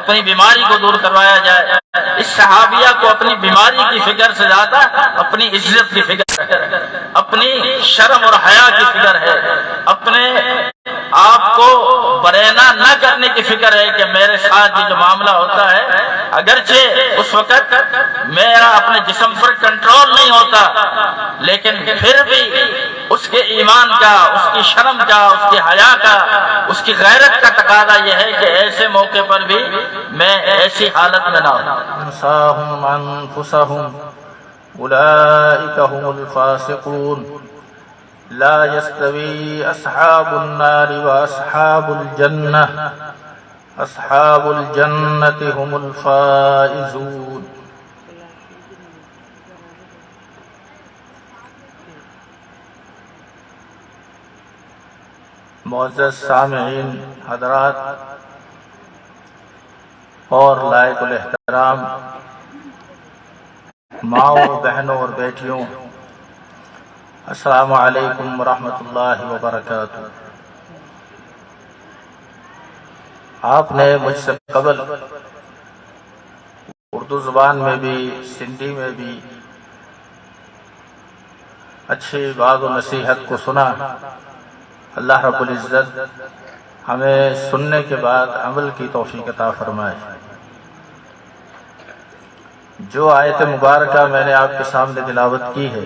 اپنی بیماری کو دور کروایا جائے۔ اس صحابیہ کو اپنی بیماری کی فکر سے زیادہ اپنی عزت کی فکر ہے، اپنی شرم اور حیا کی فکر ہے، اپنے آپ کو برینا نہ کرنے کی فکر ہے کہ میرے ساتھ یہ جو معاملہ ہوتا ہے، اگرچہ اس وقت میرا اپنے جسم پر کنٹرول نہیں ہوتا، لیکن پھر بھی اس کے ایمان کا، اس کی شرم کا، اس کی حیا کا، اس کی غیرت کا تقاضا یہ ہے کہ ایسے موقع پر بھی میں ایسی حالت میں نہ ہوں۔ انساهم انفسهم اولئک هم الفاسقون لا يستوي اصحاب النار واصحاب الجنہ اصحاب الجنة هم الفائزون۔ معزز سامعین حضرات اور لائق الاحترام ماؤں، بہنوں اور بیٹیوں، السلام علیکم ورحمۃ اللہ وبرکاتہ۔ آپ نے مجھ سے قبل اردو زبان میں بھی، سندھی میں بھی اچھی بات و نصیحت کو سنا۔ اللہ رب العزت ہمیں سننے کے بعد عمل کی توفیق عطا فرمائے۔ جو آیت مبارکہ میں نے آپ کے سامنے تلاوت کی ہے،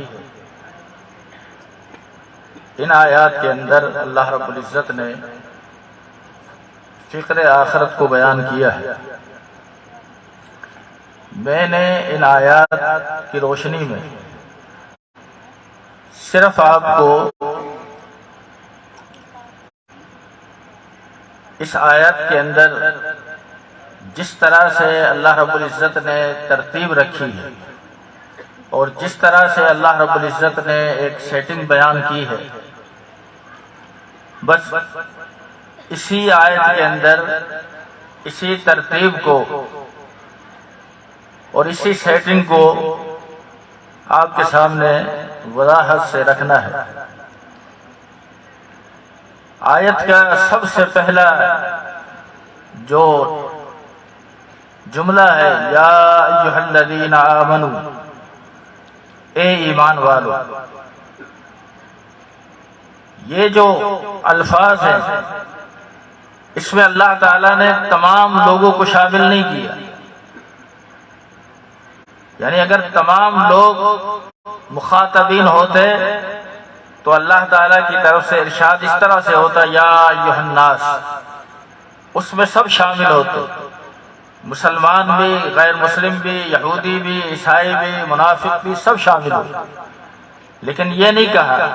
ان آیات کے اندر اللہ رب العزت نے فکر آخرت کو بیان کیا ہے۔ میں نے ان آیات کی روشنی میں صرف آپ کو اس آیت کے اندر جس طرح سے اللہ رب العزت نے ترتیب رکھی ہے اور جس طرح سے اللہ رب العزت نے ایک سیٹنگ بیان کی ہے، بس اسی آیت کے اندر اسی ترتیب کو اور اسی سیٹنگ کو آپ کے سامنے وضاحت سے رکھنا ہے۔ آیت کا سب سے پہلا جو جملہ ہے، یا ایھا الذین آمنوا، اے ایمان والو، یہ جو الفاظ ہیں اس میں اللہ تعالیٰ نے تمام لوگوں کو شامل نہیں کیا۔ یعنی اگر تمام لوگ مخاطبین ہوتے تو اللہ تعالیٰ کی طرف سے ارشاد اس طرح سے ہوتا، یا ایھا الناس، اس میں سب شامل ہوتے، مسلمان بھی، غیر مسلم بھی، یہودی بھی، عیسائی بھی، منافق بھی، سب شامل ہوتے۔ لیکن یہ نہیں کہا،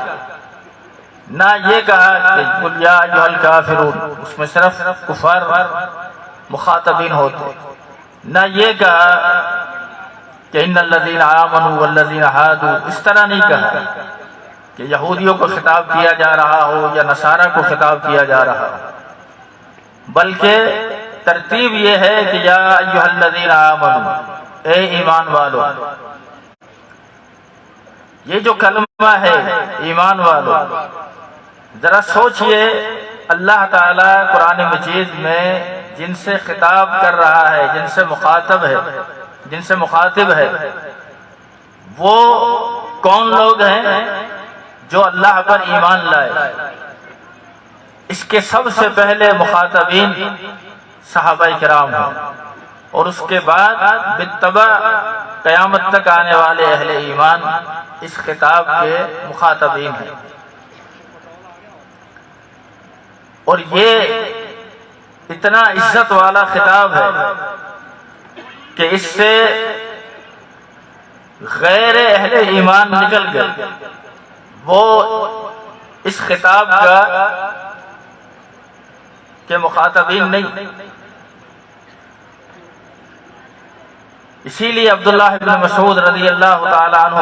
نہ یہ کہا کہ قل یا ایھا الکافرون، اس میں صرف کفار مخاطبین ہوتے، نہ یہ کہا کہ ان الذین آمنوا والذین ہادوا، اس طرح نہیں کہا کہ یہودیوں کو خطاب کیا جا رہا ہو یا نصارہ کو خطاب کیا جا رہا ہو، بلکہ ترتیب یہ ہے کہ یا ایھا الذین آمنوا، اے ایمان والو۔ یہ جو کلمہ ہے ایمان والو، ذرا سوچئے اللہ تعالیٰ قرآن مجید میں جن سے خطاب کر رہا ہے، جن سے مخاطب ہے، وہ کون لوگ ہیں جو اللہ پر ایمان لائے؟ اس کے سب سے پہلے مخاطبین صحابہ کرام ہیں، اور اس کے بعد بالتبع قیامت تک آنے والے اہل ایمان اس خطاب کے مخاطبین ہیں۔ اور یہ اتنا عزت والا خطاب ہے کہ اس سے غیر اہل ایمان نکل گئے، وہ اس خطاب کا کے مخاطبین نہیں۔ اسی لیے عبداللہ بن مسعود رضی اللہ تعالی عنہ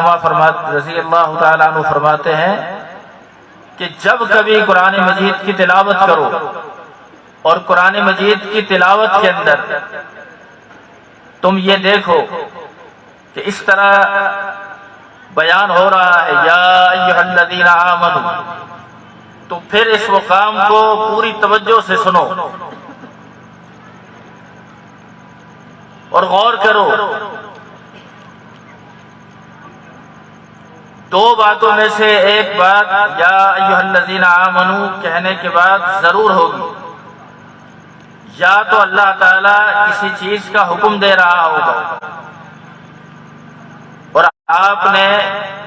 فرماتے ہیں کہ جب کبھی قرآن مجید کی تلاوت کرو اور قرآن مجید کی تلاوت کے اندر تم یہ دیکھو کہ اس طرح بیان ہو رہا ہے یا ایھا الذین آمنوا، تو پھر اس مقام کو پوری توجہ سے سنو۔ اور غور کرو، دو باتوں میں سے ایک بات یا ایھا الذین آمنو کہنے کے بعد ضرور ہوگی، یا تو اللہ تعالیٰ کسی چیز کا حکم دے رہا ہوگا اور آپ نے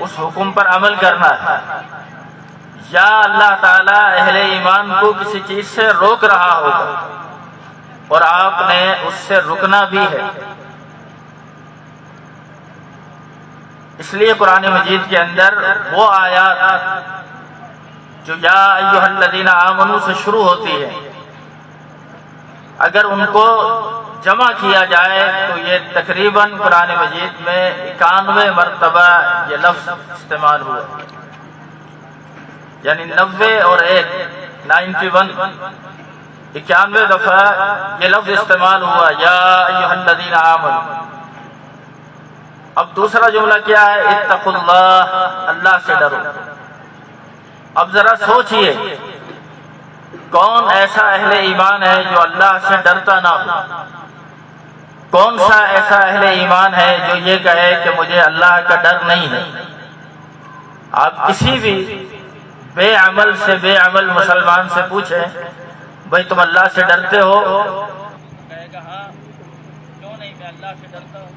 اس حکم پر عمل کرنا ہے، یا اللہ تعالیٰ اہل ایمان کو کسی چیز سے روک رہا ہوگا اور آپ نے اس سے رکنا بھی ہے۔ اس لیے قرآن مجید کے اندر وہ آیات جو یا ایھا الذین آمنو سے شروع ہوتی ہے، اگر ان کو جمع کیا جائے تو یہ تقریباً قرآن مجید میں 91 مرتبہ یہ لفظ استعمال ہوا، یعنی 90 اور 1 91 دفعہ یہ لفظ استعمال ہوا یا ایھا الذین آمنو۔ اب دوسرا جملہ کیا ہے؟ اتقوا اللہ، اللہ سے ڈرو۔ اب ذرا سوچئے کون ایسا اہل ایمان ہے جو اللہ سے ڈرتا نہ ہو؟ کون سا ایسا اہل ایمان ہے جو یہ کہے کہ مجھے اللہ کا ڈر نہیں ہے؟ آپ کسی بھی بے عمل سے بے عمل مسلمان سے پوچھیں بھائی تم اللہ سے ڈرتے ہو؟ کہے گا ہاں، کیوں نہیں، میں اللہ سے ڈرتا ہوں،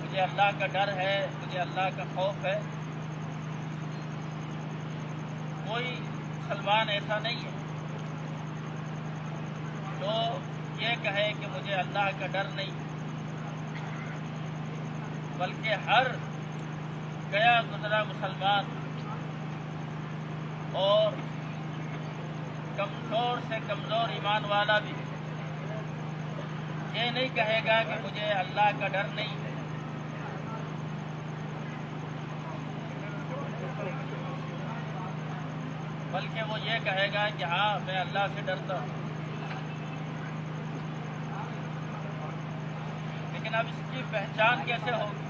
مجھے اللہ کا ڈر ہے، مجھے اللہ کا خوف ہے۔ کوئی مسلمان ایسا نہیں ہے جو یہ کہے کہ مجھے اللہ کا ڈر نہیں، بلکہ ہر گیا گزرا مسلمان اور کمزور سے کمزور ایمان والا بھی یہ نہیں کہے گا کہ مجھے اللہ کا ڈر نہیں ہے، بلکہ وہ یہ کہے گا کہ ہاں میں اللہ سے ڈرتا ہوں۔ لیکن اب اس کی پہچان کیسے ہوگی؟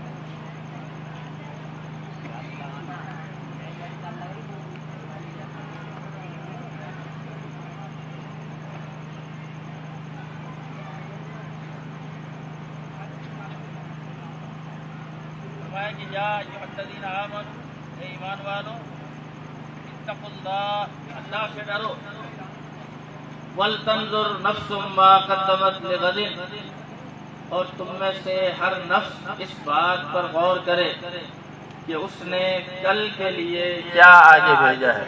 فرمایا کہ یا ایھا الذین آمنو، اے ایمان والو، اتقوا اللہ، اللہ سے ڈرو، وَلْتَنْظُرْ نَفْسٌ مَا قَدَّمَتْ لِغَدٍ، اور تم میں سے ہر نفس اس بات پر غور کرے کہ اس نے کل کے لیے کیا آگے بھیجا ہے۔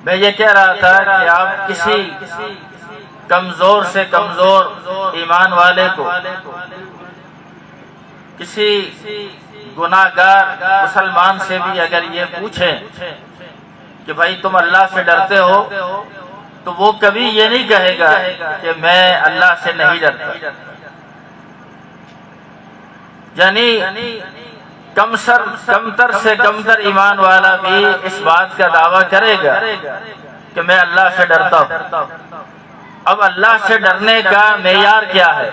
میں یہ کہہ رہا تھا کہ آپ کسی کمزور سے کمزور ایمان والے کو، کسی گناہگار مسلمان سے بھی اگر یہ پوچھیں کہ بھائی تم اللہ سے ڈرتے ہو، تو وہ کبھی یہ نہیں کہے گا کہ میں اللہ سے نہیں ڈرتا، یعنی کمتر سے کمتر ایمان والا بھی اس بات کا دعویٰ کرے گا کہ میں اللہ سے ڈرتا ہوں۔ اب اللہ سے ڈرنے کا معیار کیا ہے؟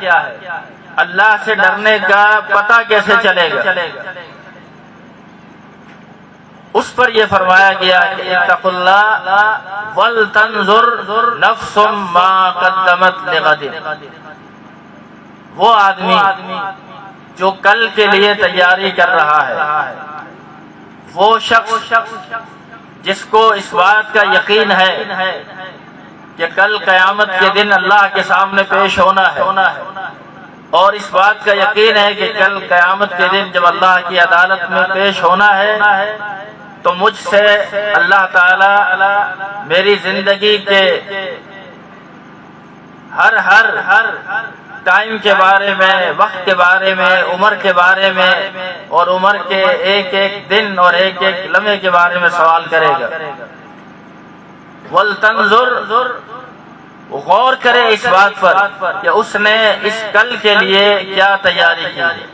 اللہ سے ڈرنے کا پتہ کیسے چلے گا؟ اس پر یہ فرمایا گیا کہ اتقوا اللہ ولتنظر نفس ما قدمت لغد، وہ آدمی جو کل کے لیے تیاری کر رہا ہے، وہ شخص جس کو اس بات کا یقین ہے کہ کل قیامت کے دن اللہ کے سامنے پیش ہونا ہے، اور اس بات کا یقین ہے کہ کل قیامت کے دن جب اللہ کی عدالت میں پیش ہونا ہے تو مجھ سے اللہ تعالی میری زندگی کے ہر ٹائم کے بارے میں، وقت کے بارے میں، عمر کے بارے میں، اور عمر کے ایک ایک دن اور ایک ایک لمحے کے بارے میں سوال کرے گا۔ وَلْتَنْظُرْ، غور کرے اس بات پر کہ اس نے اس کل کے لیے کیا تیاری کی ہے۔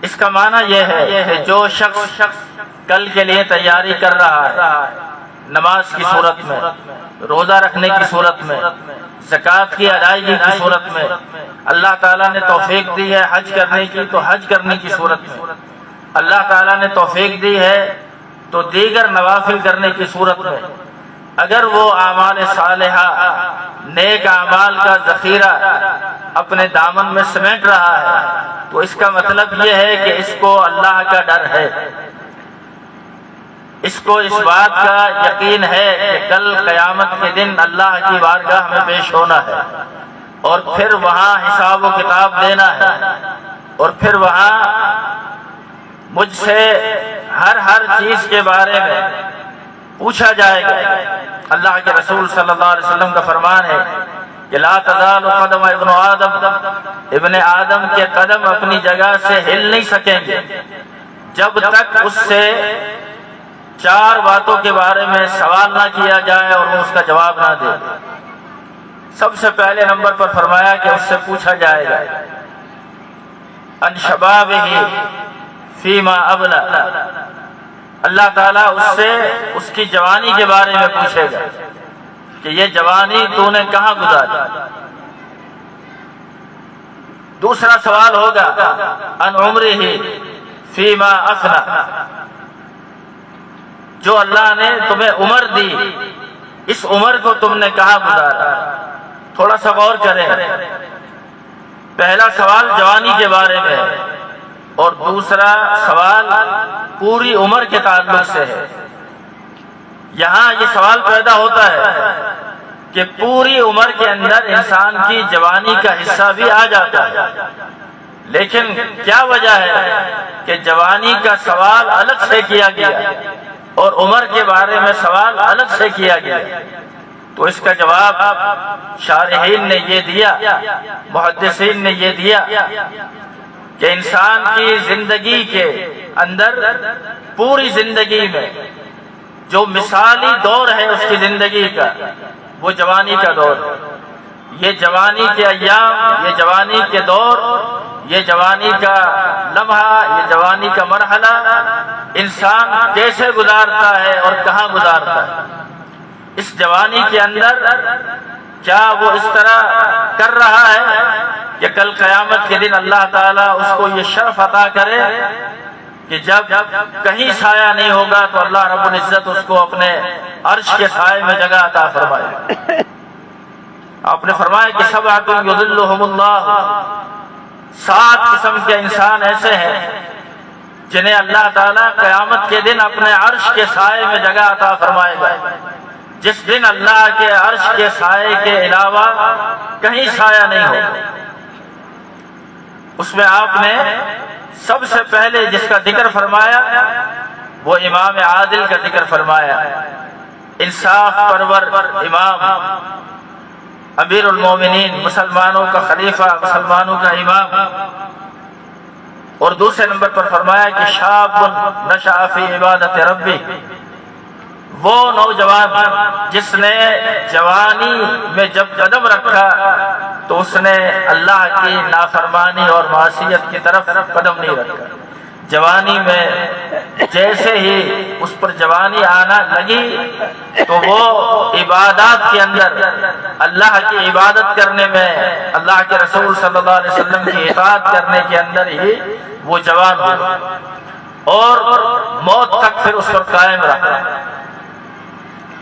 اس کا معنی یہ ہے کہ جو شخص کل کے لیے تیاری کر رہا ہے، نماز کی صورت میں، روزہ رکھنے کی صورت میں، زکوٰۃ کی ادائیگی کی صورت میں، اللہ تعالیٰ نے توفیق دی ہے حج کرنے کی تو حج کرنے کی صورت میں، اللہ تعالیٰ نے توفیق دی ہے تو دیگر نوافل کرنے کی صورت میں، اگر وہ اعمال صالحہ نیک اعمال کا ذخیرہ اپنے دامن میں سمیٹ رہا ہے تو اس کا مطلب یہ ہے کہ اس کو اللہ کا ڈر ہے، اس کو اس بات کا یقین ہے کہ کل قیامت کے دن اللہ کی بارگاہ میں پیش ہونا ہے اور پھر وہاں حساب و کتاب دینا ہے اور پھر وہاں مجھ سے ہر چیز کے بارے میں پوچھا جائے گا۔ اللہ کے رسول صلی اللہ علیہ وسلم کا فرمان ہے کہ لا تزال قدم ابن آدم کے قدم اپنی جگہ سے ہل نہیں سکیں گے جب تک اس سے 4 باتوں کے بارے میں سوال نہ کیا جائے اور وہ اس کا جواب نہ دے۔ سب سے پہلے نمبر پر فرمایا کہ اس سے پوچھا جائے گا ان شبابہ فیما ابلا، اللہ تعالیٰ اس سے اس کی جوانی کے بارے میں پوچھے گا کہ یہ جوانی تو نے کہاں گزاری۔ دوسرا سوال ہوگا ان عمرہ فیما افنا، جو اللہ نے تمہیں عمر دی اس عمر کو تم نے کہاں گزارا۔ تھوڑا سا غور کریں، پہلا سوال جوانی کے بارے میں اور دوسرا سوال پوری عمر کے تعلق سے ہے۔ یہاں یہ سوال پیدا ہوتا ہے کہ پوری عمر کے اندر انسان کی جوانی کا حصہ بھی آ جاتا ہے، لیکن کیا وجہ ہے کہ جوانی کا سوال الگ سے کیا گیا اور عمر کے بارے میں سوال الگ سے کیا گیا؟ تو اس کا جواب شارحین نے یہ دیا، محدثین نے یہ دیا کہ انسان کی زندگی کے اندر پوری زندگی میں جو مثالی دور ہے اس کی زندگی کا وہ جوانی کا دور ہے۔ یہ جوانی کے ایام، یہ جوانی کے دور، یہ جوانی کا لمحہ، یہ جوانی کا مرحلہ انسان کیسے گزارتا ہے اور کہاں گزارتا ہے۔ اس جوانی کے اندر کیا وہ اس طرح کر رہا ہے کہ کل قیامت کے دن اللہ تعالیٰ اس کو یہ شرف عطا کرے کہ جب کہیں سایہ نہیں ہوگا تو اللہ رب العزت اس کو اپنے عرش کے سائے میں جگہ عطا فرمائے۔ آپ نے فرمایا کہ سبعۃ یظلھم اللہ، 7 قسم کے انسان ایسے ہیں جنہیں اللہ تعالیٰ قیامت کے دن اپنے عرش کے سائے میں جگہ عطا فرمائے گا، جس دن اللہ کے عرش کے سائے کے علاوہ کہیں سایہ نہیں ہوگا۔ اس میں آپ نے سب سے پہلے جس کا ذکر فرمایا وہ امام عادل کا ذکر فرمایا، انصاف پرور امام، امیر المومنین، مسلمانوں کا خلیفہ، مسلمانوں کا امام۔ اور دوسرے نمبر پر فرمایا کہ شاب نشأ فی عبادت ربی، وہ نوجوان جس نے جوانی میں جب قدم رکھا تو اس نے اللہ کی نافرمانی اور معصیت کی طرف قدم نہیں رکھا۔ جوانی میں جیسے ہی اس پر جوانی آنا لگی تو وہ عبادات کے اندر اللہ کی عبادت کرنے میں، اللہ کے رسول صلی اللہ علیہ وسلم کی اطاعت کرنے کے اندر ہی وہ جوان ہوا اور موت تک پھر اس پر قائم رہا۔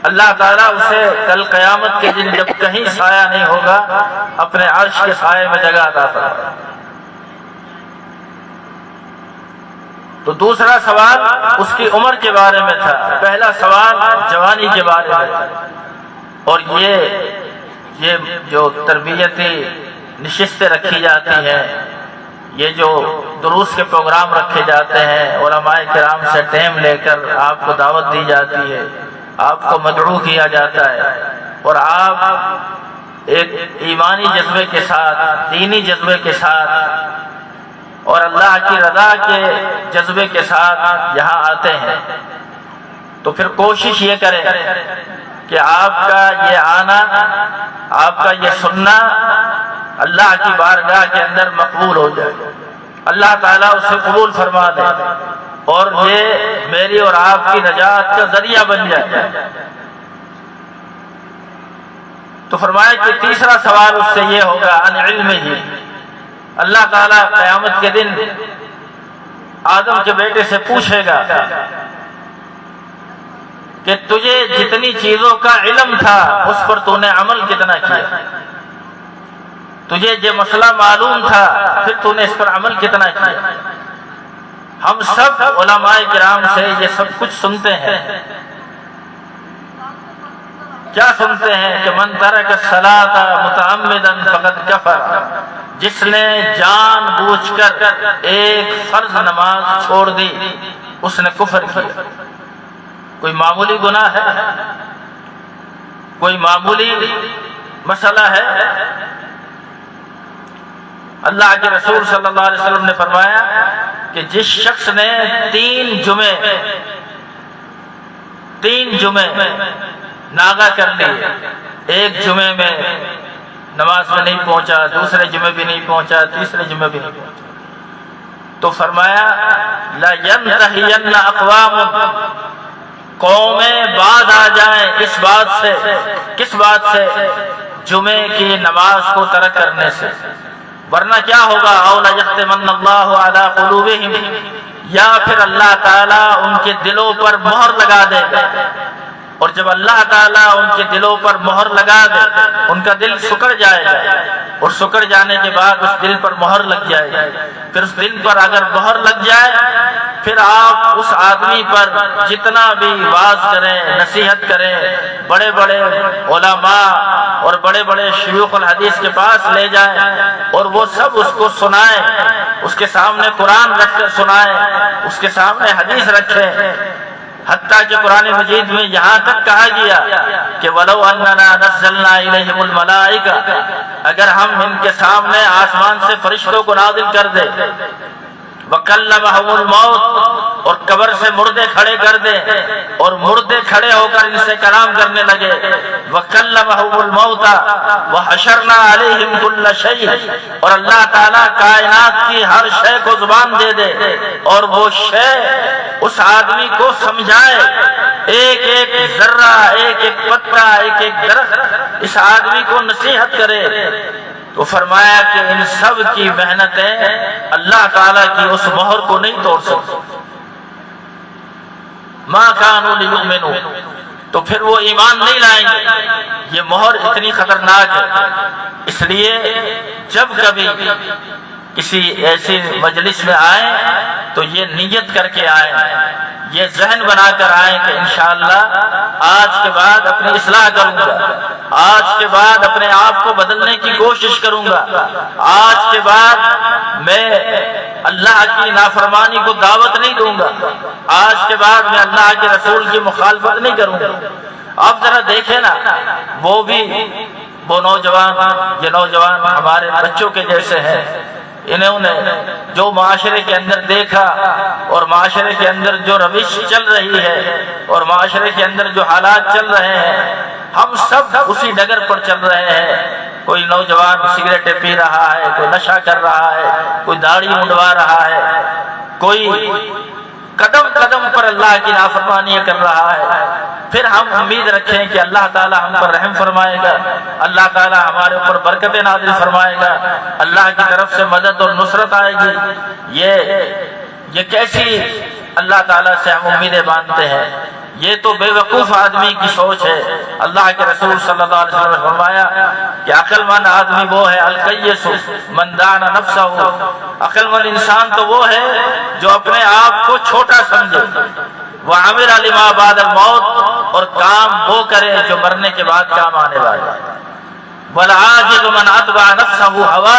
اللہ تعالیٰ اسے کل قیامت کے دن جب کہیں سایہ نہیں ہوگا اپنے عرش کے سائے میں جگہ عطا فرمائے۔ تو دوسرا سوال اس کی عمر کے بارے میں تھا، پہلا سوال جوانی کے بارے میں تھا۔ اور یہ جو تربیتی نشستیں رکھی جاتی ہیں، یہ جو دروس کے پروگرام رکھے جاتے ہیں، علماء کرام سے ٹائم لے کر آپ کو دعوت دی جاتی ہے، آپ کو مدعو کیا جاتا ہے اور آپ ایک ایمانی جذبے کے ساتھ، دینی جذبے کے ساتھ اور اللہ کی رضا کے جذبے کے ساتھ یہاں آتے ہیں، تو پھر کوشش یہ کریں کہ آپ کا یہ آنا، آپ کا یہ سننا اللہ کی بارگاہ کے اندر مقبول ہو جائے، اللہ تعالیٰ اسے قبول فرما دے اور یہ میری اور آپ کی نجات کا ذریعہ بن جائے۔ تو فرمایا کہ تیسرا سوال اس سے یہ ہوگا عن علم ہی، اللہ تعالیٰ قیامت کے دن آدم کے بیٹے سے پوچھے گا کہ تجھے جتنی چیزوں کا علم تھا اس پر تو نے عمل کتنا کیا، تجھے یہ مسئلہ معلوم تھا پھر تو نے اس پر عمل کتنا کیا۔ ہم سب علماء کرام سے یہ سب کچھ سنتے ہیں، کیا سنتے ہیں کہ من ترک الصلاۃ متعمدا فقد کفر، جس نے جان بوجھ کر ایک فرض نماز چھوڑ دی اس نے کفر کیا۔ کوئی معمولی گناہ ہے، کوئی معمولی مسئلہ ہے؟ اللہ کے رسول صلی اللہ علیہ وسلم نے فرمایا کہ جس شخص نے تین جمعے ناغہ کر لی، ایک جمعے میں نماز میں نہیں پہنچا، دوسرے جمعے بھی نہیں پہنچا، تیسرے جمعے بھی نہیں پہنچا، تو فرمایا لا ينتهين اقوام، قومیں باز آ جائیں اس بات سے، کس بات سے؟ جمعے کی نماز کو ترک کرنے سے، ورنہ کیا ہوگا؟ او لیختمن اللہ علی قلوبہم، یا پھر اللہ تعالیٰ ان کے دلوں پر مہر لگا دے گا، اور جب اللہ تعالیٰ ان کے دلوں پر مہر لگا دے ان کا دل سکڑ جائے گا، اور سکڑ جانے کے بعد اس دل پر مہر لگ جائے گی، پھر اس دل پر اگر مہر لگ جائے پھر آپ اس آدمی پر جتنا بھی واعظ کریں، نصیحت کریں، بڑے بڑے علماء اور بڑے بڑے شیوخ الحدیث کے پاس لے جائیں اور وہ سب اس کو سنائیں، اس کے سامنے قرآن رکھ کر سنائیں، اس کے سامنے حدیث رکھیں، حتیٰ کہ قرآن مجید میں یہاں تک کہا گیا کہ وَلَوْ أَنَّنَا نَزَّلْنَا إِلَيْهِمُ الْمَلَائِكَةَ، اگر ہم ان کے سامنے آسمان سے فرشتوں کو نازل کر دیں، وَكَلَّمَهُمُ الْمَوْتُ، اور قبر سے مردے کھڑے کر دیں اور مردے کھڑے ہو کر ان سے کلام کرنے لگے، وَكَلَّمَهُمُ الْمَوْتَ وَحَشَرْنَا عَلَيْهِمْ كُلَّ شَيْءٍ، اور اللہ تعالیٰ کائنات کی ہر شے کو زبان دے دے اور وہ شے اس آدمی کو سمجھائے، ایک ایک ذرہ، ایک ایک پتا، ایک ایک درخت اس آدمی کو نصیحت کرے، تو فرمایا کہ ان سب کی محنتیں اللہ تعالیٰ کی اس مہر کو نہیں توڑ سکتی۔ مَا كَانُوا لِيُؤْمِنُوا، تو پھر وہ ایمان نہیں لائیں گے۔ یہ مہر اتنی خطرناک ہے، اس لیے جب کبھی کسی ایسی مجلس میں آئیں تو یہ نیت کر کے آئیں، یہ ذہن بنا کر آئیں کہ انشاءاللہ آج کے بعد اپنی اصلاح کروں گا، آج کے بعد اپنے آپ کو بدلنے کی کوشش کروں گا، آج کے بعد میں اللہ کی نافرمانی کو دعوت نہیں دوں گا، آج کے بعد میں اللہ کے رسول کی مخالفت نہیں کروں گا۔ آپ ذرا دیکھیں نا، وہ نوجوان، یہ نوجوان ہمارے بچوں کے جیسے ہیں، انہوں نے جو معاشرے کے اندر دیکھا اور معاشرے کے اندر جو روش چل رہی ہے اور معاشرے کے اندر جو حالات چل رہے ہیں، ہم سب اسی ڈگر پر چل رہے ہیں۔ کوئی نوجوان سگریٹیں پی رہا ہے، کوئی نشہ کر رہا ہے، کوئی داڑھی منڈوا رہا ہے، کوئی قدم قدم پر اللہ کی نافرمانی کر رہا ہے۔ پھر ہم امید رکھیں کہ اللہ تعالی ہم پر رحم فرمائے گا، اللہ تعالی ہمارے اوپر برکتیں نازل فرمائے گا، اللہ کی طرف سے مدد اور نصرت آئے گی۔ یہ کیسی اللہ تعالیٰ سے ہم امیدیں باندھتے ہیں؟ یہ تو بے وقوف آدمی کی سوچ ہے۔ اللہ کے رسول صلی اللہ علیہ وسلم نے فرمایا کہ عقل مند آدمی وہ ہے القیس من دان نفسہ، عقل مند انسان تو وہ ہے جو اپنے آپ کو چھوٹا سمجھے، وعمل لما بعد الموت، اور کام وہ کرے جو مرنے کے بعد کام آنے والا ہے، والعاجز من اتبع نفسہ ہوا،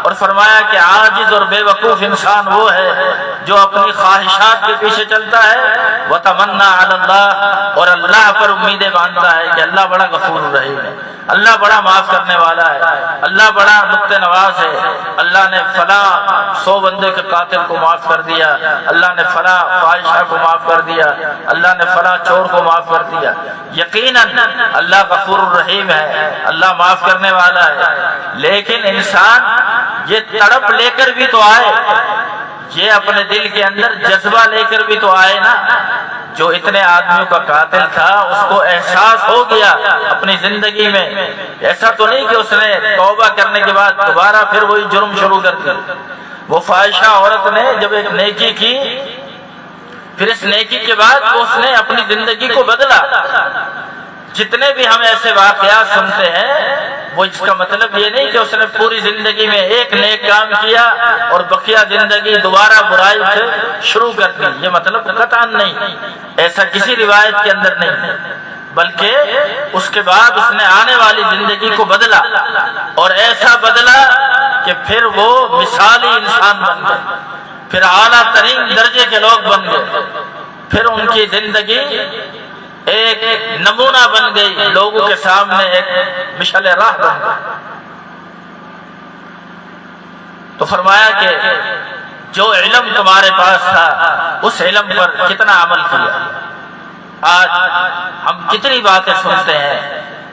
اور فرمایا کہ عاجز اور بے وقوف انسان وہ ہے جو اپنی خواہشات کے پیچھے چلتا ہے، وتمنا علی اللہ، اور اللہ پر امیدیں باندھتا ہے کہ اللہ بڑا غفور الرحیم ہے، اللہ بڑا معاف کرنے والا ہے، اللہ بڑا نکتہ نواز ہے، اللہ نے فلاں 100 بندے کے قاتل کو معاف کر دیا، اللہ نے فلاں فاحشہ کو معاف کر دیا، اللہ نے فلاں چور کو معاف کر دیا۔ یقیناً اللہ غفور الرحیم ہے، اللہ معاف کرنے والا ہے، لیکن انسان یہ تڑپ لے کر بھی تو آئے، یہ اپنے دل کے اندر جذبہ لے کر بھی تو آئے نا۔ جو اتنے آدمیوں کا قاتل تھا اس کو احساس ہو گیا اپنی زندگی میں، ایسا تو نہیں کہ اس نے توبہ کرنے کے بعد دوبارہ پھر وہی جرم شروع کر دیا۔ وہ فاحشہ عورت نے جب ایک نیکی کی پھر اس نیکی کے بعد وہ اس نے اپنی زندگی کو بدلا۔ جتنے بھی ہم ایسے واقعات سنتے ہیں وہ اس کا مطلب یہ نہیں کہ اس نے پوری زندگی میں ایک نیک کام کیا اور بقیہ زندگی دوبارہ برائی سے شروع کر دی، یہ مطلب قطعاً نہیں، ایسا کسی روایت کے اندر نہیں ہے، بلکہ اس کے بعد اس نے آنے والی زندگی کو بدلا اور ایسا بدلا کہ پھر وہ مثالی انسان بن گئے، پھر اعلیٰ ترین درجے کے لوگ بن گئے، پھر ان کی زندگی ایک نمونہ بن گئی، لوگوں کے سامنے ایک مشعل راہ بن گئی۔ تو فرمایا کہ جو علم تمہارے پاس تھا اس علم پر کتنا عمل کیا۔ آج ہم کتنی باتیں سنتے ہیں،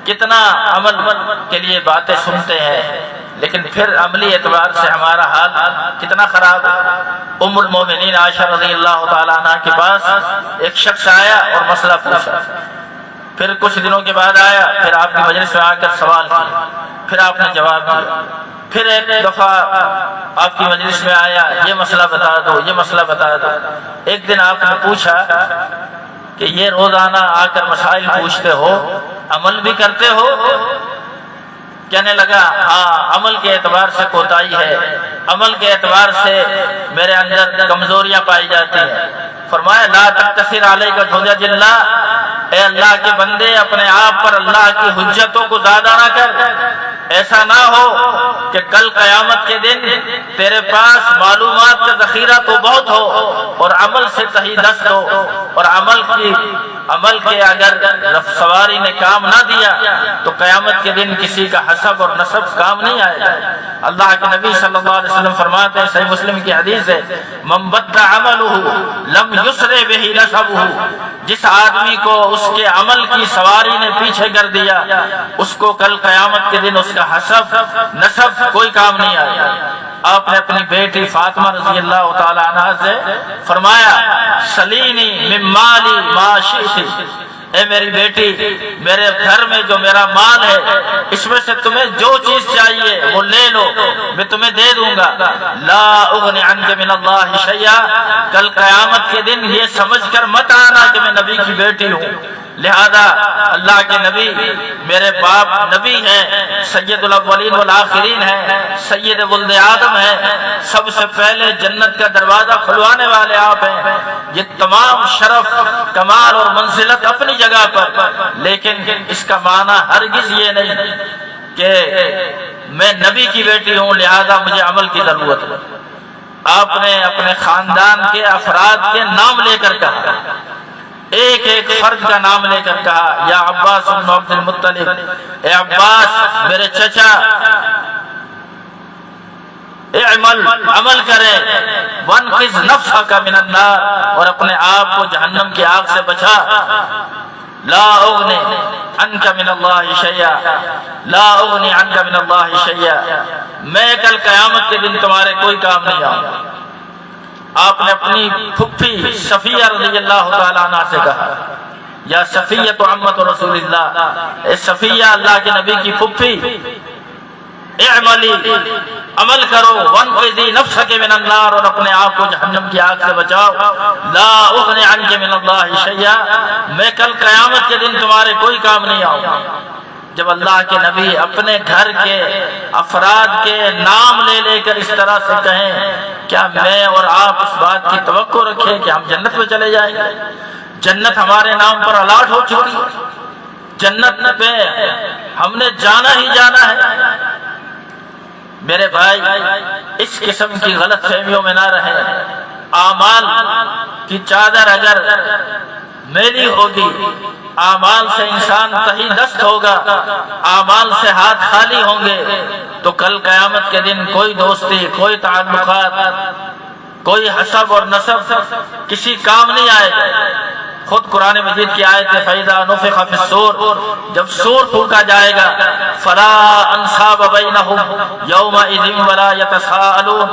کتنا عمل کے لیے باتیں سنتے ہیں، لیکن پھر عملی اعتبار سے ہمارا حال کتنا خراب ہے۔ ام المومنین عائشہ رضی اللہ تعالیٰ عنہ کے پاس ایک شخص آیا اور مسئلہ پوچھا، پھر کچھ دنوں کے بعد آیا، پھر آپ کی مجلس میں آ کر سوال کیا، پھر آپ نے جواب دیا، پھر ایک دفعہ آپ کی مجلس میں آیا، یہ مسئلہ بتا دو، یہ مسئلہ بتا دو۔ ایک دن آپ نے پوچھا کہ یہ روزانہ آ کر مسائل پوچھتے ہو، عمل بھی کرتے ہو؟ کہنے لگا ہاں، عمل کے اعتبار سے کوتاہی ہے، عمل کے اعتبار سے میرے اندر کمزوریاں پائی جاتی ہیں۔ فرمایا لا تقتصر علیک حجج اللہ، اے اللہ کے بندے اپنے آپ پر اللہ کی حجتوں کو زیادہ نہ کر، ایسا نہ ہو کہ کل قیامت کے دن تیرے پاس معلومات کا ذخیرہ تو بہت ہو اور عمل سے تہی دست ہو، اور عمل کے اگر سواری نے کام نہ دیا تو قیامت کے دن کسی کا حسب اور نسب کام نہیں آئے گا۔ اللہ کے نبی صلی اللہ علیہ وسلم فرماتے ہیں، صحیح مسلم کی حدیث ہے، من بطأ عملہ لم یسرع بہ نسبہ، جس آدمی کو اس کے عمل کی سواری نے پیچھے کر دیا اس کو کل قیامت کے دن اس کا حسب نسب کوئی کام نہیں آئے گا۔ آپ نے اپنی بیٹی فاطمہ رضی اللہ تعالی عنہ سے فرمایا سلینی من مالی ما شئتی، اے میری بیٹی میرے گھر میں جو میرا مال ہے اس میں سے تمہیں جو چیز چاہیے وہ لے لو، میں تمہیں دے دوں گا، لا اغنی عنک من اللہ شیئا، کل قیامت کے دن یہ سمجھ کر مت آنا کہ میں نبی کی بیٹی ہوں۔ لہذا اللہ کے نبی میرے باپ نبی ہیں، سید الاولین والآخرین ہیں، سید ولد آدم ہیں، سب سے پہلے جنت کا دروازہ کھلوانے والے آپ ہیں۔ یہ تمام شرف کمال اور منزلت اپنی جگہ پر، لیکن اس کا معنی ہرگز یہ نہیں کہ میں نبی کی بیٹی ہوں لہذا مجھے عمل کی ضرورت ہے۔ آپ نے اپنے خاندان کے افراد کے نام لے کر کہا، ایک ایک فرد کا نام لے کر کہا، یا عباس بن عبد المطلب، اے عباس میرے چچا، عمل کرے، وانقذ نفسک من النار، اور اپنے آپ کو جہنم کی آگ سے بچا، لا اغنی عنک من اللہ شیئا، لا اغنی عنک من اللہ شیئا، میں کل قیامت کے دن تمہارے کوئی کام نہیں آؤں گا۔ آپ نے اپنی پھپھی صفیہ رضی اللہ تعالیٰ عنہ سے کہا، یا صفیہ تو عمت رسول اللہ، اے صفیہ اللہ کے نبی کی پھپھی، اعملی، عمل کرو، وانقذی نفسک من النار، اور اپنے آپ کو جہنم کی آگ سے بچاؤ، لا اغنی عنک من اللہ شیئا، میں کل قیامت کے دن تمہارے کوئی کام نہیں آؤں گا۔ جب اللہ کے نبی اپنے گھر کے افراد کے نام لے لے کر اس طرح سے کہیں، کیا میں اور آپ اس بات کی توقع رکھیں کہ ہم جنت میں چلے جائیں گے؟ جنت ہمارے نام پر الاٹ ہو چکی، جنت پہ ہم نے جانا ہی جانا ہے۔ میرے بھائی اس قسم کی غلط فہمیوں میں نہ رہیں۔ اعمال کی چادر اگر میلی ہوگی، اعمال سے انسان تہی دست ہوگا، اعمال سے ہاتھ خالی ہوں گے، تو کل قیامت کے دن کوئی دوستی، کوئی تعلقات، کوئی حسب اور نسب کسی کام نہیں آئے گا۔ خود قرآن مجید کی آیت ہے فَإِذَا نُفِخَ فِي الصُّورِ، جب سور پھونکا جائے گا، فَلَا أَنْصَابَ بَيْنَهُمْ يَوْمَئِذٍ وَلَا يَتَسَاءَلُونَ،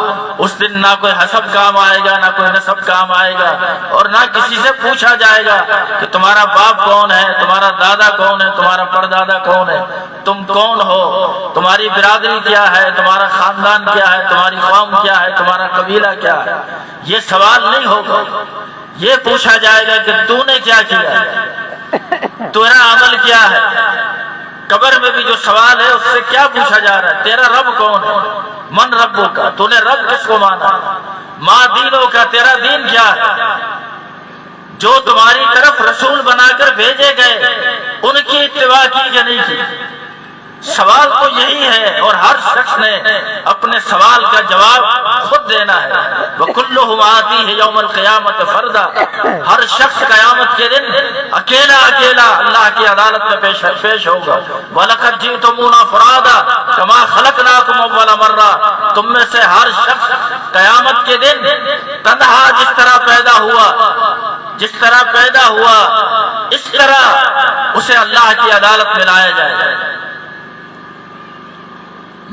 اس دن نہ کوئی حسب کام آئے گا، نہ کوئی نسب کام آئے گا، اور نہ کسی سے پوچھا جائے گا کہ تمہارا باپ کون ہے، تمہارا دادا کون ہے، تمہارا پردادا کون ہے، تم کون ہو، تمہاری برادری کیا ہے، تمہارا خاندان کیا ہے، تمہاری قوم کیا ہے، تمہارا قبیلہ کیا ہے، یہ سوال نہیں ہوگا۔ یہ پوچھا جائے گا کہ تو نے کیا کیا، تیرا عمل کیا ہے۔ قبر میں بھی جو سوال ہے اس سے کیا پوچھا جا رہا ہے، تیرا رب کون ہے، من ربو کا، تو نے رب کس کو مانا، ماں دینوں کا، تیرا دین کیا ہے۔ جو تمہاری طرف رسول بنا کر بھیجے گئے ان کی اتباع کی کہ نہیں کی؟ سوال تو یہی ہے، اور ہر شخص نے اپنے سوال کا جواب خود دینا ہے۔ وَكُلُّهُمْ آتِيهِ يَوْمَ الْقِيَامَةِ فَرْدًا، ہر شخص قیامت کے دن اکیلا اکیلا اللہ کی عدالت میں پیش ہوگا۔ وَلَقَدْ جِئْتُمُونَا فُرَادًا كَمَا خَلَقْنَاكُمْ أَوَّلَ مَرَّةٍ، تم میں سے ہر شخص قیامت کے دن تنہا جس طرح پیدا ہوا اس طرح اسے اللہ کی عدالت میں لایا جائے گا۔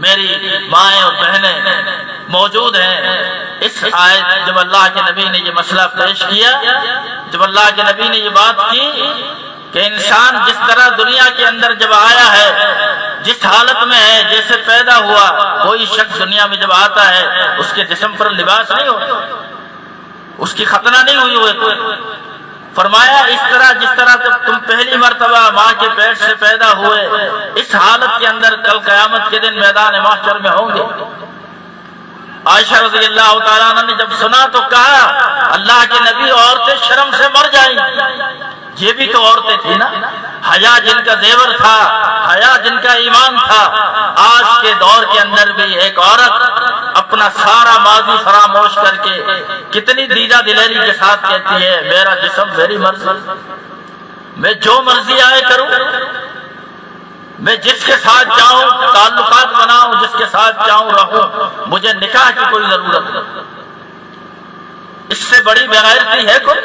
میری مائیں اور بہنیں موجود ہیں اس آیت، جب اللہ کے نبی نے یہ مسئلہ پیش کیا، جب اللہ کے نبی نے یہ بات کی کہ انسان جس طرح دنیا کے اندر جب آیا ہے، جس حالت میں ہے جیسے پیدا ہوا، کوئی شخص دنیا میں جب آتا ہے اس کے جسم پر لباس نہیں ہوتا، اس کی ختنہ نہیں ہوئی ہوئے۔ فرمایا اس طرح جس طرح تم پہلی مرتبہ ماں کے پیٹ سے پیدا ہوئے، اس حالت کے اندر کل قیامت کے دن میدان محشر میں ہوں گے۔ عائشہ رضی اللہ تعالیٰ عنہ نے جب سنا تو کہا اللہ کے نبی عورتیں شرم سے مر جائیں گی، یہ بھی تو عورتیں تھی نا، حیا جن کا زیور تھا، حیا جن کا ایمان تھا۔ آج کے دور کے اندر بھی ایک عورت اپنا سارا ماضی فراموش کر کے کتنی دیدہ دلیری کے ساتھ کہتی ہے میرا جسم میری مرضی، میں جو مرضی آئے کروں، میں جس کے ساتھ چاہوں تعلقات بناؤں، جس کے ساتھ چاہوں رہوں، مجھے نکاح کی کوئی ضرورت نہیں۔ اس سے بڑی بغیرتی ہے کوئی؟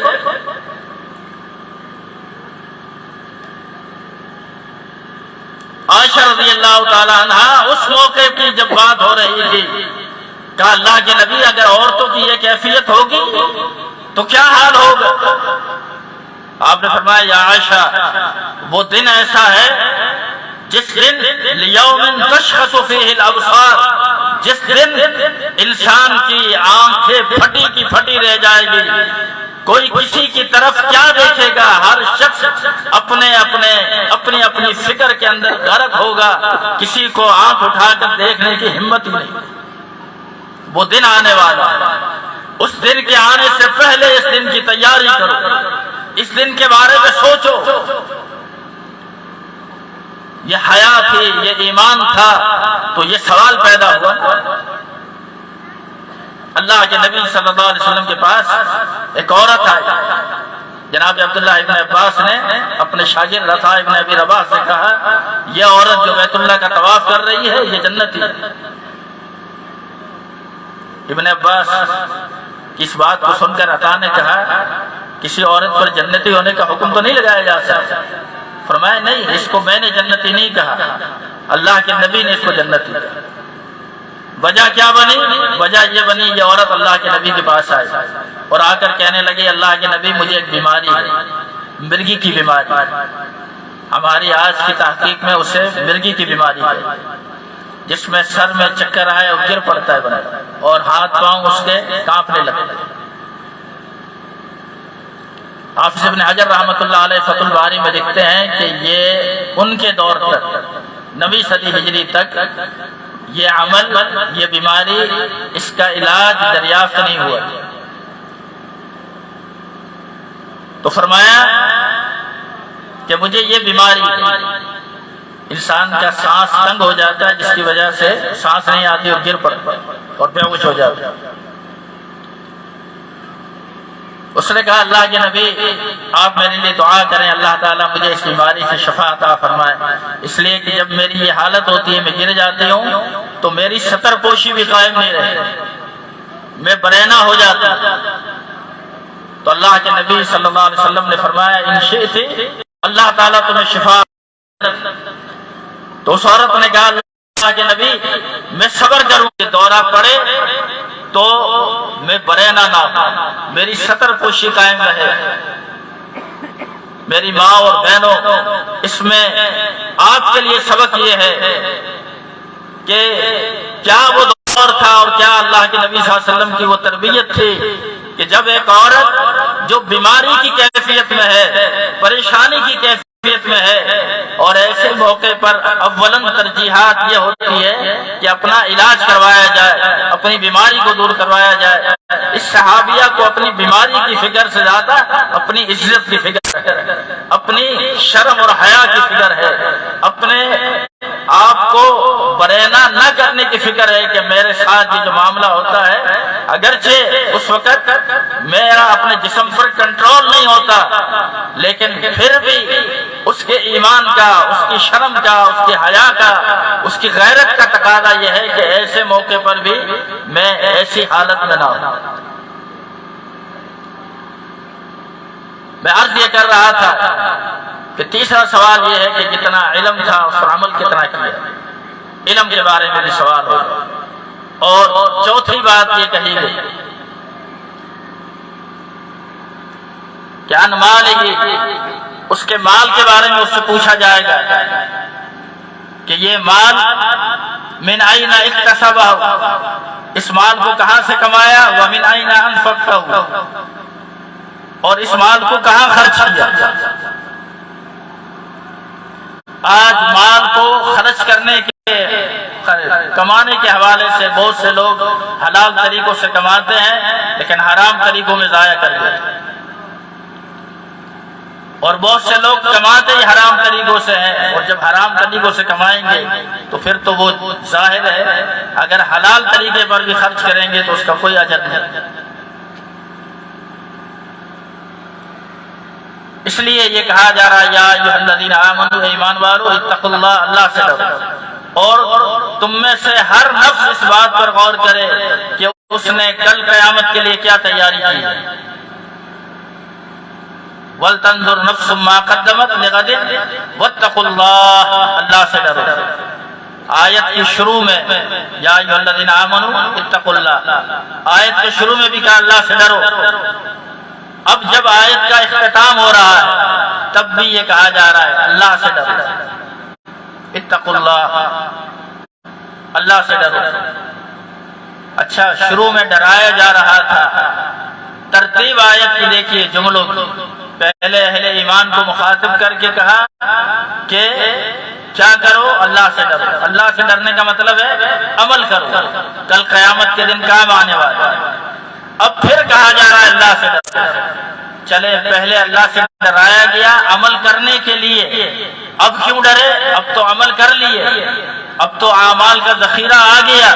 عائشہ رضی اللہ تعالیٰ عنہ اس موقع کی جب بات ہو رہی تھی، کہا اللہ کے نبی اگر عورتوں کی یہ کیفیت ہوگی تو کیا حال ہوگا؟ آپ نے فرمایا یا عائشہ وہ دن ایسا ہے جس دن لیوم تشخص فیہ الابصار، جس دن انسان کی آنکھیں پھٹی کی پھٹی رہ جائے گی، کوئی کسی کی طرف کیا دیکھے گا، ہر شخص اپنی فکر کے اندر غرق ہوگا، کسی کو آنکھ اٹھا کر دیکھنے کی ہمت ہی نہیں۔ وہ دن آنے والا، اس دن کے آنے سے پہلے اس دن کی تیاری کرو، اس دن کے بارے میں سوچو۔ یہ حیا تھی، یہ ایمان تھا، تو یہ سوال پیدا ہوا۔ اللہ کے نبی صلی اللہ علیہ وسلم کے پاس ایک عورت آئی، جناب عبداللہ ابن عباس نے اپنے شاگرد رضا ابن ابی رباح سے کہا یہ عورت جو بیت اللہ کا طواف کر رہی ہے یہ جنتی ہے۔ ابن عباس کی اس بات کو سن کر عطا نے کہا کسی عورت پر جنتی ہونے کا حکم تو نہیں لگایا جا سکتا؟ فرمایا نہیں، اس کو میں نے جنتی نہیں کہا، اللہ کے نبی نے اس کو جنتی کہا۔ وجہ کیا بنی؟ وجہ یہ بنی یہ عورت اللہ کے نبی کے پاس آئی اور آ کر کہنے لگی اللہ کے نبی مجھے ایک بیماری ہے، مرگی کی بیماری، ہماری آج کی تحقیق میں اسے مرگی کی بیماری ہے، جس میں سر میں چکر آئے اور گر پڑتا ہے بندہ اور ہاتھ پاؤں اس کے کانپنے لگتے ہیں۔ حافظ ابن حجر رحمۃ اللہ علیہ فتح الباری میں لکھتے ہیں کہ یہ ان کے دور تک، نویں صدی ہجری تک یہ عمل، یہ بیماری، اس کا علاج دریافت نہیں ہوا۔ تو فرمایا کہ مجھے یہ بیماری، انسان کا سانس تنگ ہو جاتا ہے جس کی وجہ سے سانس نہیں آتی اور گر پڑتا اور بے ہوش ہو جاتا ہے۔ اس نے کہا اللہ کے نبی آپ میرے لیے دعا کریں اللہ تعالیٰ مجھے اس بیماری سے شفا عطا فرمائے، اس لیے کہ جب میری یہ حالت ہوتی ہے میں گر جاتی ہوں تو میری ستر پوشی بھی قائم نہیں رہتی، میں برینا ہو جاتا ہوں۔ تو اللہ کے نبی صلی اللہ علیہ وسلم نے فرمایا ان شئت اللہ تعالیٰ تمہیں شفا۔ تو اس عورت نے کہا اللہ کے نبی میں صبر کروں کہ دورہ پڑے تو میں برینا نہ ہوں، میری ستر پوشی قائم رہے۔ میری ماں اور بہنوں، اس میں آپ کے لیے سبق یہ ہے کہ کیا وہ دور تھا اور کیا اللہ کے نبی صلی اللہ علیہ وسلم کی وہ تربیت تھی کہ جب ایک عورت جو بیماری کی کیفیت میں ہے، پریشانی کی کیفیت میں ہے، اور ایسے موقع پر اولاً ترجیحات یہ ہوتی ہے کہ اپنا علاج کروایا جائے، اپنی بیماری کو دور کروایا جائے۔ اس صحابیہ کو اپنی بیماری کی فکر سے زیادہ اپنی عزت کی فکر ہے، اپنی شرم اور حیا کی فکر ہے، اپنے آپ کو برینا نہ کرنے کی فکر ہے کہ میرے ساتھ یہ جو معاملہ ہوتا ہے، اگرچہ اس وقت میرا اپنے جسم پر کنٹرول نہیں ہوتا، لیکن پھر بھی اس کے ایمان کا، اس کی شرم کا، اس کی حیا کا، اس کی غیرت کا تقاضا یہ ہے کہ ایسے موقع پر بھی میں ایسی حالت میں نہ ہوں۔ میں عرض یہ کر رہا تھا کہ تیسرا سوال یہ ہے کہ کتنا علم تھا، اس پر عمل کتنا کیا، علم کے بارے میں بھی سوال ہو۔ اور چوتھی بات یہ کہی گئی کہ ان مالہ، اس کے مال کے بارے میں اس سے پوچھا جائے گا کہ یہ مال من این اکتسبہ، اس مال کو کہاں سے کمایا، ومن این انفقتہ، اور اس مال کو کہاں خرچ کیا۔ آج مال کو خرچ کرنے کے، کمانے کے حوالے سے بہت سے لوگ حلال طریقوں سے کماتے ہیں لیکن حرام طریقوں میں ضائع کر دیتے ہیں، اور بہت سے لوگ کماتے ہی حرام طریقوں سے ہیں، اور جب حرام طریقوں سے کمائیں گے تو پھر تو وہ ظاہر ہے اگر حلال طریقے پر بھی خرچ کریں گے تو اس کا کوئی اجر نہیں۔ اس لیے یہ کہا جا رہا ہے یا ایھا الذین آمنوا، ایمان والو، اتقوا اللہ، اللہ سے ڈرو، اور تم میں سے ہر نفس اس بات پر غور کرے کہ اس نے کل قیامت کے لیے کیا تیاری کی ہے۔ وَلْتَنظُرْ نَفْسٌ مَا قَدَّمَتْ لِغَدٍ وَاتَّقُوا اللَّهَ، اللہ سے ڈرو۔ آیت کی شروع میں یا ایھا الذین آمنوا اتقوا اللہ، آیت کے شروع میں بھی کہا اللہ سے ڈرو، اب جب آیت کا اختتام ہو رہا ہے تب بھی یہ کہا جا رہا ہے اللہ سے ڈرو، اتقوا اللہ، اللہ سے ڈرو۔ اچھا، شروع میں ڈرایا جا رہا تھا، ترتیب آیت کی دیکھیے جملوں کی، پہلے اہل ایمان کو مخاطب کر کے کہا کہ کیا کرو، اللہ سے ڈرو۔ اللہ سے ڈرنے کا مطلب ہے عمل کرو، کل قیامت کے دن کام آنے والا ہے۔ اب پھر کہا جا رہا ہے اللہ سے ڈرو۔ چلے، پہلے اللہ سے ڈرایا گیا عمل کرنے کے لیے، اب کیوں ڈرے؟ اب تو عمل کر لیے، اب تو اعمال کا ذخیرہ آ گیا۔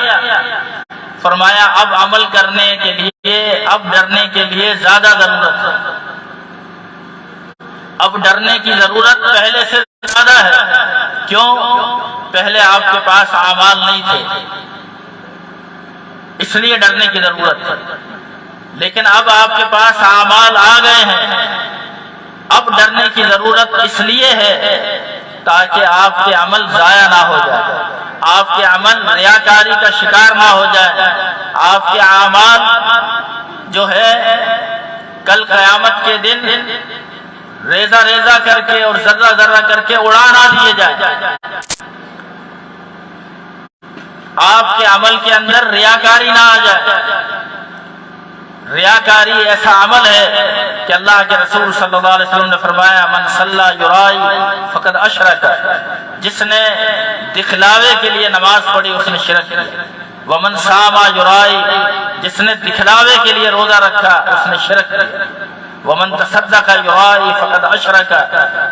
فرمایا اب عمل کرنے کے لیے، اب ڈرنے کے لیے زیادہ ضرورت ہے، اب ڈرنے کی ضرورت پہلے سے زیادہ ہے۔ کیوں؟ پہلے آپ کے پاس اعمال نہیں تھے، اس لیے ڈرنے کی ضرورت ہے، لیکن اب آپ کے پاس اعمال آ گئے ہیں، اب ڈرنے کی ضرورت اس لیے ہے تاکہ آپ کے عمل ضائع نہ ہو جائے، آپ کے عمل ریاکاری کا شکار نہ ہو جائے، آپ کے اعمال جو ہے کل قیامت کے دن ریزہ ریزہ کر کے اور ذرہ ذرہ کر کے اڑا نہ دیے جائے، آپ کے عمل کے اندر ریاکاری نہ آ جائے۔ ریاکاری ایسا عمل ہے کہ اللہ کے رسول صلی اللہ علیہ وسلم نے فرمایا من صلی یرائی فقد اشرک، جس نے دکھلاوے کے لیے نماز پڑھی اس نے شرک کی، ومن صام یرائی، جس نے دکھلاوے کے لیے روزہ رکھا اس نے شرک کی، ومن تصدق یرائی فقد اشرک،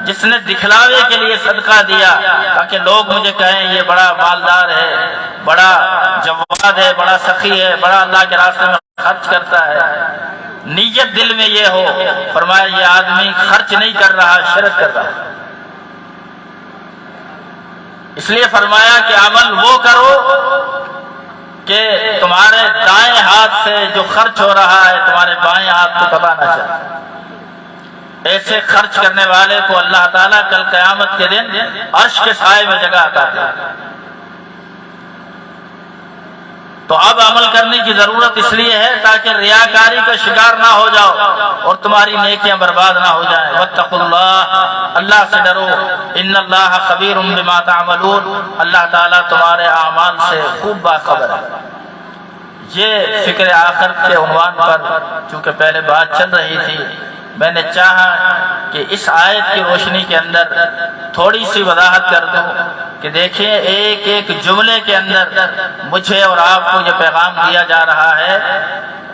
جس نے دکھلاوے کے لیے صدقہ دیا تاکہ لوگ مجھے کہیں یہ بڑا مالدار ہے، بڑا جواد ہے، بڑا سخی ہے، بڑا اللہ کے راستے میں خرچ کرتا ہے، نیت دل میں یہ ہو، فرمایا یہ آدمی خرچ نہیں کر رہا، شرک کر رہا۔ اس لیے فرمایا کہ عمل وہ کرو کہ تمہارے دائیں ہاتھ سے جو خرچ ہو رہا ہے تمہارے بائیں ہاتھ کو پتہ نہ چلے۔ ایسے خرچ کرنے والے کو اللہ تعالیٰ کل قیامت کے دن عرش کے سائے میں جگہ عطا دے۔ تو اب عمل کرنے کی ضرورت اس لیے ہے تاکہ ریاکاری کا شکار نہ ہو جاؤ اور تمہاری نیکیاں برباد نہ ہو جائیں۔ واتقوا اللہ، اللہ سے ڈرو، ان اللہ خبیر بما تعملون، اللہ تعالیٰ تمہارے اعمال سے خوب باخبر ہے۔ یہ فکر آخر کے عنوان پر چونکہ پہلے بات چل رہی تھی، میں نے چاہا کہ اس آیت کی روشنی کے اندر تھوڑی سی وضاحت کر دوں کہ دیکھیں ایک ایک جملے کے اندر مجھے اور آپ کو یہ پیغام دیا جا رہا ہے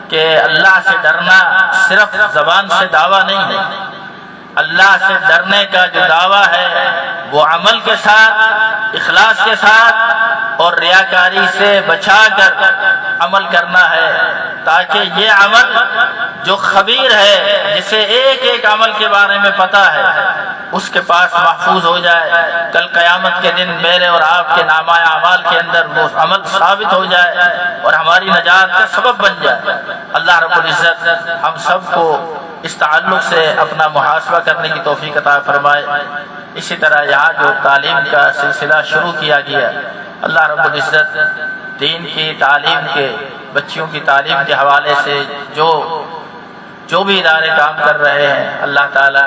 کہ اللہ سے ڈرنا صرف زبان سے دعویٰ نہیں ہے، اللہ سے ڈرنے کا جو دعویٰ ہے وہ عمل کے ساتھ، اخلاص کے ساتھ اور ریاکاری سے بچا کر عمل کرنا ہے، تاکہ یہ عمل جو خبیر ہے، جسے ایک ایک عمل کے بارے میں پتہ ہے، اس کے پاس محفوظ ہو جائے، کل قیامت کے دن میرے اور آپ کے نامہ اعمال کے اندر وہ عمل ثابت ہو جائے اور ہماری نجات کا سبب بن جائے۔ اللہ رب العزت ہم سب کو اس تعلق سے اپنا محاسبہ کرنے کی توفیق عطا فرمائے۔ اسی طرح یہاں جو تعلیم کا سلسلہ شروع کیا گیا، اللہ رب العزت دین کی تعلیم کے، بچیوں کی تعلیم کے حوالے سے جو بھی ادارے کام کر رہے ہیں، اللہ تعالیٰ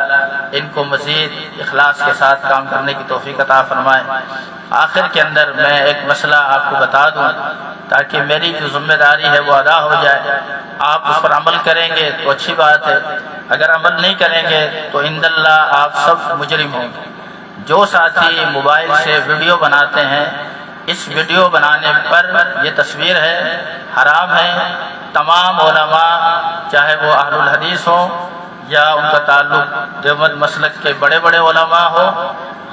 ان کو مزید اخلاص کے ساتھ کام کرنے کی توفیق عطا فرمائے۔ آخر کے اندر میں ایک مسئلہ آپ کو بتا دوں تاکہ میری جو ذمہ داری ہے وہ ادا ہو جائے۔ آپ اس پر عمل کریں گے تو اچھی بات ہے، اگر عمل نہیں کریں گے تو عند اللہ آپ سب مجرم ہوں گے۔ جو ساتھی موبائل سے ویڈیو بناتے ہیں، اس ویڈیو بنانے پر یہ تصویر ہے، حرام ہے۔ تمام علماء، چاہے وہ اہل الحدیث ہوں یا ان کا تعلق دیوبند مسلک کے بڑے بڑے علماء ہو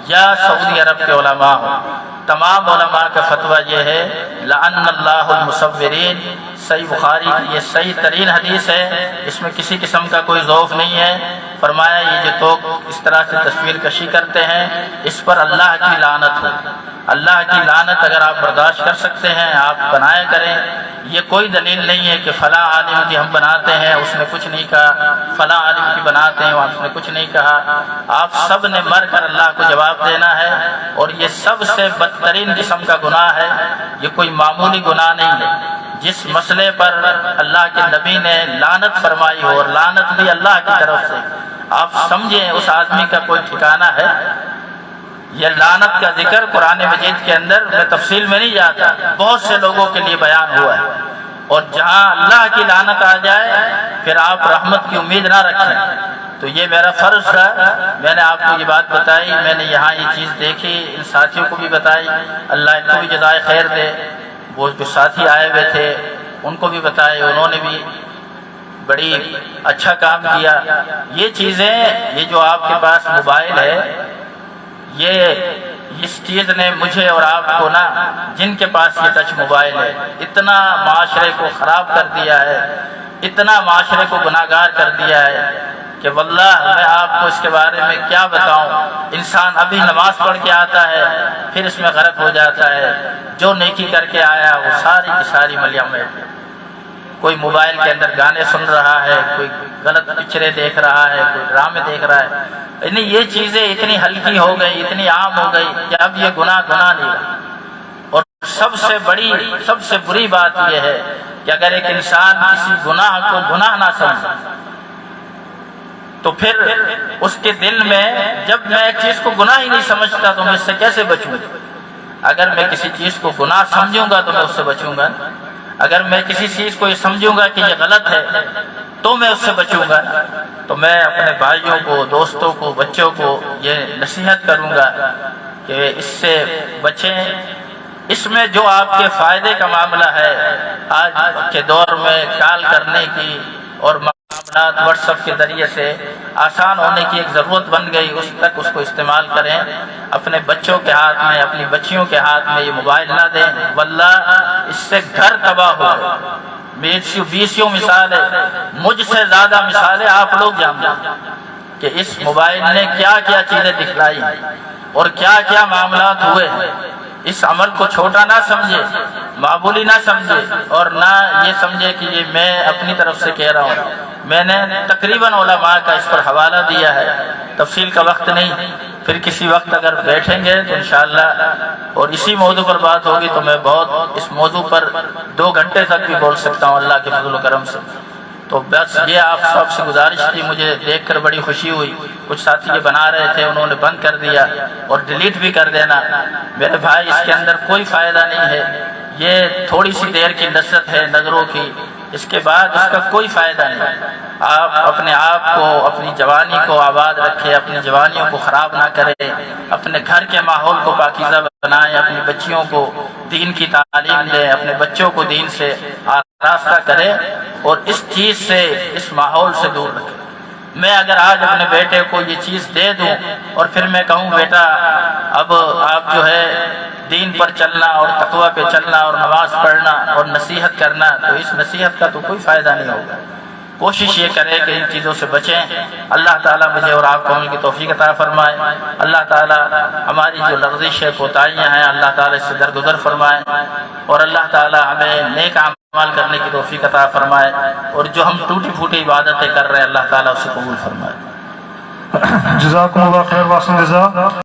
یا سعودی عرب کے علماء ہوں، تمام علماء کا فتویٰ یہ ہے لعن اللہ المصورین۔ صحیح بخاری کی یہ صحیح ترین حدیث ہے، اس میں کسی قسم کا کوئی ذوف نہیں ہے۔ فرمایا یہ جو لوگ اس طرح سے تصویر کشی کرتے ہیں، اس پر اللہ کی لعنت ہو۔ اللہ کی لعنت اگر آپ برداشت کر سکتے ہیں آپ بنایا کریں، یہ کوئی دلیل نہیں ہے کہ فلاں عالم کی ہم بناتے ہیں اس نے کچھ نہیں کہا، فلاں عالم کی بناتے ہیں اس نے کچھ نہیں کہا۔ آپ سب نے مر کر اللہ کو جواب دینا ہے، اور یہ سب سے بدترین قسم کا گناہ ہے، یہ کوئی معمولی گناہ نہیں ہے۔ جس مسئلے پر اللہ کے نبی نے لعنت فرمائی ہو، اور لعنت بھی اللہ کی طرف سے، آپ سمجھیں اس آدمی کا کوئی ٹھکانہ ہے؟ یہ لعنت کا ذکر قرآن مجید کے اندر میں تفصیل میں نہیں جاتا، بہت سے لوگوں کے لیے بیان ہوا ہے، اور جہاں اللہ کی لعنت آ جائے پھر آپ رحمت کی امید نہ رکھیں۔ تو یہ میرا فرض تھا، میں نے آپ کو یہ بات بتائی، میں نے یہاں یہ چیز دیکھی، ان ساتھیوں کو بھی بتائی، اللہ ان کو بھی جزائے خیر دے۔ وہ جو ساتھی آئے ہوئے تھے ان کو بھی بتائے، انہوں نے بھی بڑی اچھا کام کیا۔ یہ چیزیں، یہ جو آپ کے پاس موبائل ہے، اس چیز نے مجھے اور آپ کو نا، جن کے پاس یہ ٹچ موبائل ہے، اتنا معاشرے کو خراب کر دیا ہے، اتنا معاشرے کو گناہگار کر دیا ہے کہ واللہ میں آپ کو اس کے بارے میں کیا بتاؤں۔ انسان ابھی نماز پڑھ کے آتا ہے پھر اس میں غرق ہو جاتا ہے، جو نیکی کر کے آیا وہ ساری کی ساری ملیاں میں، کوئی موبائل کے اندر گانے سن رہا ہے، کوئی غلط پکچریں دیکھ رہا ہے، کوئی ڈرامے دیکھ رہا ہے۔ یعنی یہ چیزیں اتنی ہلکی ہو گئی، اتنی عام ہو گئی کہ اب یہ گناہ نہیں رہا۔ اور سب سے بری بات یہ ہے کہ اگر ایک انسان کسی گناہ کو گناہ نہ سمجھے تو پھر اس کے دل میں، جب میں ایک چیز کو گناہ ہی نہیں سمجھتا تو میں اس سے کیسے بچوں؟ اگر میں کسی چیز کو گناہ سمجھوں گا تو میں اس سے بچوں گا، اگر میں کسی چیز کو یہ سمجھوں گا کہ یہ غلط ہے تو میں اس سے بچوں گا۔ تو میں اپنے بھائیوں کو، دوستوں کو، بچوں کو یہ نصیحت کروں گا کہ اس سے بچیں۔ اس میں جو آپ کے فائدے کا معاملہ ہے، آج کے دور میں کال کرنے کی اور معاملات واٹس ایپ کے ذریعے سے آسان ہونے کی ایک ضرورت بن گئی، اس تک اس کو استعمال کریں۔ اپنے بچوں کے ہاتھ میں، اپنی بچیوں کے ہاتھ میں یہ موبائل نہ دیں، واللہ اس سے گھر تباہ ہو گئے۔ 20 مثالیں، مجھ سے زیادہ مثالیں آپ لوگ جانتے ہیں کہ اس موبائل نے کیا کیا چیزیں دکھلائی اور کیا کیا معاملات ہوئے۔ اس عمل کو چھوٹا نہ سمجھے، معمولی نہ سمجھے، اور نہ یہ سمجھے کہ یہ میں اپنی طرف سے کہہ رہا ہوں۔ میں نے تقریباً علماء کا اس پر حوالہ دیا ہے، تفصیل کا وقت نہیں، پھر کسی وقت اگر بیٹھیں گے تو انشاءاللہ اور اسی موضوع پر بات ہوگی تو میں بہت اس موضوع پر 2 گھنٹے تک بھی بول سکتا ہوں اللہ کے فضل و کرم سے۔ تو بس یہ آپ سب سے گزارش تھی، مجھے دیکھ کر بڑی خوشی ہوئی، کچھ ساتھی یہ بنا رہے تھے انہوں نے بند کر دیا اور ڈیلیٹ بھی کر دینا۔ میرے بھائی اس کے اندر کوئی فائدہ نہیں ہے، یہ تھوڑی سی دیر کی لذت ہے نظروں کی، اس کے بعد اس کا کوئی فائدہ نہیں۔ آپ اپنے آپ کو، اپنی جوانی کو آباد رکھیں، اپنی جوانیوں کو خراب نہ کریں، اپنے گھر کے ماحول کو پاکیزہ بنائیں، اپنی بچیوں کو دین کی تعلیم دیں، اپنے بچوں کو دین سے آراستہ کریں اور اس چیز سے، اس ماحول سے دور رکھیں۔ میں اگر آج اپنے بیٹے کو یہ چیز دے دوں اور پھر میں کہوں بیٹا اب آپ جو ہے دین پر چلنا اور تقوی پہ چلنا اور نماز پڑھنا اور نصیحت کرنا، تو اس نصیحت کا تو کوئی فائدہ نہیں ہوگا۔ کوشش یہ کرے کہ ان چیزوں سے بچیں۔ اللہ تعالیٰ مجھے اور آپ کو عمل کی توفیق عطا فرمائے۔ اللہ تعالیٰ ہماری جو لغزش ہے، کوتاہیاں ہیں، اللہ تعالیٰ اس سے درگزر فرمائے، اور اللہ تعالیٰ ہمیں نیک عمل کرنے کی توفیق عطا فرمائے، اور جو ہم ٹوٹی پھوٹی عبادتیں کر رہے ہیں اللہ تعالیٰ اسے قبول فرمائے۔ جزاکم اللہ خیر، واحسن جزا۔